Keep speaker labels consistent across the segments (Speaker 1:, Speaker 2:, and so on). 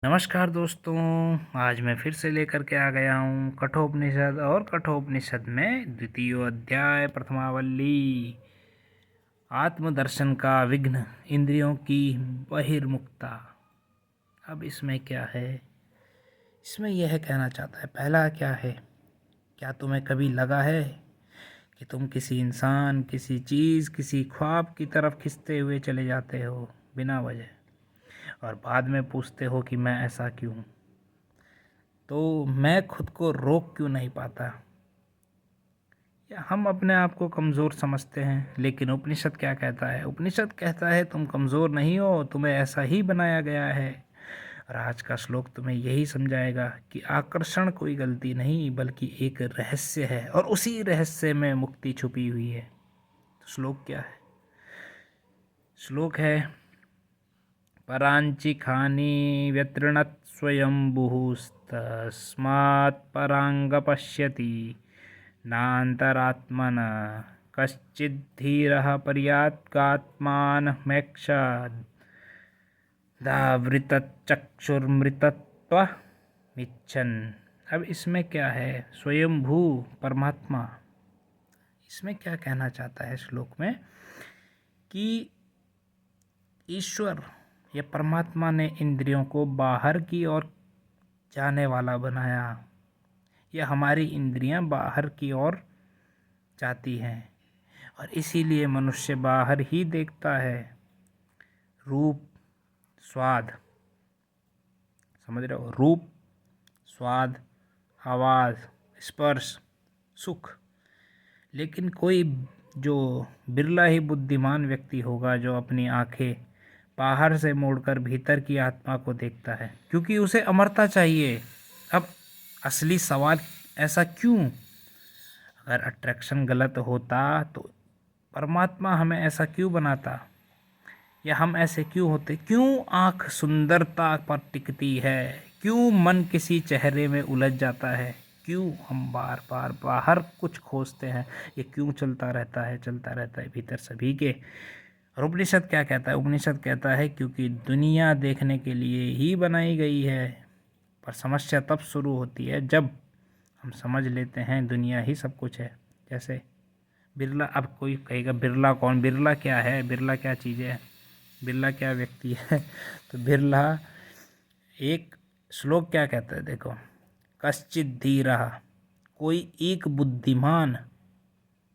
Speaker 1: नमस्कार दोस्तों। आज मैं फिर से लेकर के आ गया हूँ कठोपनिषद और कठोपनिषद में द्वितीय अध्याय प्रथमावल्ली आत्मदर्शन का विघ्न इंद्रियों की बहिर्मुखता। अब इसमें क्या है? इसमें यह कहना चाहता है, पहला क्या है, क्या तुम्हें कभी लगा है कि तुम किसी इंसान, किसी चीज़, किसी ख्वाब की तरफ खिंचते हुए चले जाते हो बिना वजह, और बाद में पूछते हो कि मैं ऐसा क्यों? तो मैं खुद को रोक क्यों नहीं पाता? या हम अपने आप को कमज़ोर समझते हैं, लेकिन उपनिषद क्या कहता है? उपनिषद कहता है तुम कमज़ोर नहीं हो, तुम्हें ऐसा ही बनाया गया है। और आज का श्लोक तुम्हें यही समझाएगा कि आकर्षण कोई गलती नहीं बल्कि एक रहस्य है, और उसी रहस्य में मुक्ति छुपी हुई है। तो श्लोक क्या है? श्लोक है, परांचि खानी व्यतृणत् स्वयंभुस्तस्मात् परांग पश्यति नान्तरात्मन कश्चिद्धीरः पर्यात्कात्मानमेक्षादावृतचक्षुर्मृतत्वमिच्छन्। अब इसमें क्या है? स्वयंभू परमात्मा, इसमें क्या कहना चाहता है श्लोक में कि ईश्वर या परमात्मा ने इंद्रियों को बाहर की ओर जाने वाला बनाया, या हमारी इंद्रियां बाहर की ओर जाती हैं, और इसीलिए मनुष्य बाहर ही देखता है। रूप, स्वाद, समझ रहे हो? रूप, स्वाद, आवाज़, स्पर्श, सुख। लेकिन कोई जो बिरला ही बुद्धिमान व्यक्ति होगा जो अपनी आंखें बाहर से मोड़कर भीतर की आत्मा को देखता है, क्योंकि उसे अमरता चाहिए। अब असली सवाल, ऐसा क्यों? अगर अट्रैक्शन गलत होता तो परमात्मा हमें ऐसा क्यों बनाता, या हम ऐसे क्यों होते? क्यों आँख सुंदरता पर टिकती है? क्यों मन किसी चेहरे में उलझ जाता है? क्यों हम बार बार बाहर कुछ खोजते हैं? ये क्यों चलता रहता है, चलता रहता है भीतर सभी के? और उपनिषद क्या कहता है? उपनिषद कहता है क्योंकि दुनिया देखने के लिए ही बनाई गई है। पर समस्या तब शुरू होती है जब हम समझ लेते हैं दुनिया ही सब कुछ है। जैसे बिरला, अब कोई कहेगा बिरला कौन? बिरला क्या है? बिरला क्या चीज़ है? बिरला क्या व्यक्ति है? तो बिरला, एक श्लोक क्या कहता है देखो, कश्चित धीरः, कोई एक बुद्धिमान,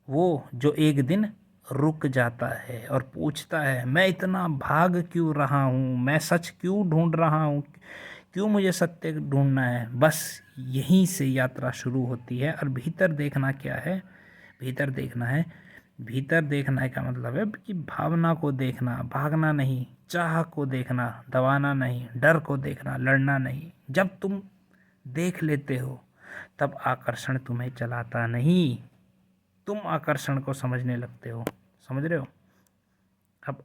Speaker 1: वो जो एक दिन रुक जाता है और पूछता है मैं इतना भाग क्यों रहा हूँ, मैं सच क्यों ढूंढ रहा हूँ, क्यों मुझे सत्य ढूंढना है? बस यहीं से यात्रा शुरू होती है। और भीतर देखना क्या है? भीतर देखना है, भीतर देखना का मतलब है कि भावना को देखना, भागना नहीं, चाह को देखना, दबाना नहीं, डर को देखना, लड़ना नहीं। जब तुम देख लेते हो तब आकर्षण तुम्हें चलाता नहीं, तुम आकर्षण को समझने लगते हो। समझ रहे हो? अब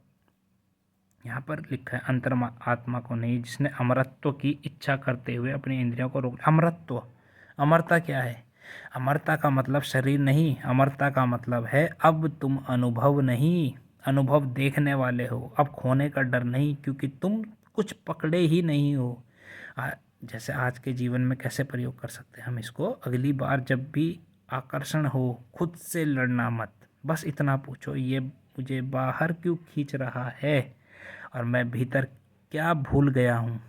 Speaker 1: यहाँ पर लिखा है अंतर आत्मा को नहीं, जिसने अमरत्व की इच्छा करते हुए अपनी इंद्रियों को रोक। अमरत्व, अमरता क्या है? अमरता का मतलब शरीर नहीं, अमरता का मतलब है अब तुम अनुभव नहीं, अनुभव देखने वाले हो। अब खोने का डर नहीं, क्योंकि तुम कुछ पकड़े ही नहीं हो। जैसे आज के जीवन में कैसे प्रयोग कर सकते हैं हम इसको? अगली बार जब भी आकर्षण हो, खुद से लड़ना मत, बस इतना पूछो, ये मुझे बाहर क्यों खींच रहा है और मैं भीतर क्या भूल गया हूँ?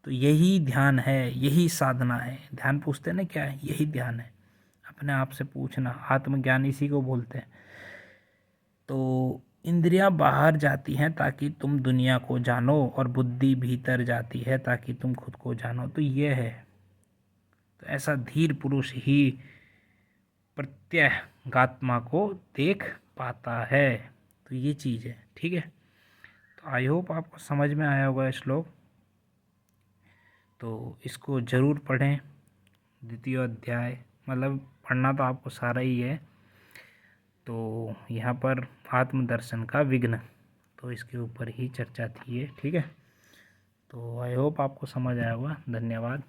Speaker 1: तो यही ध्यान है, यही साधना है। ध्यान पूछते ना क्या है? यही ध्यान है, अपने आप से पूछना। आत्मज्ञान इसी को बोलते हैं। तो इंद्रियां बाहर जाती हैं ताकि तुम दुनिया को जानो, और बुद्धि भीतर जाती है ताकि तुम खुद को जानो। तो ये है। तो ऐसा धीर पुरुष ही प्रत्यगात्मा को देख पाता है। तो ये चीज़ है, ठीक है? तो आई होप आपको समझ में आया होगा श्लोक। तो इसको ज़रूर पढ़ें। द्वितीय अध्याय मतलब पढ़ना तो आपको सारा ही है। तो यहाँ पर आत्मदर्शन का विघ्न, तो इसके ऊपर ही चर्चा थी है, ठीक है? तो आई होप आपको समझ आया होगा। धन्यवाद।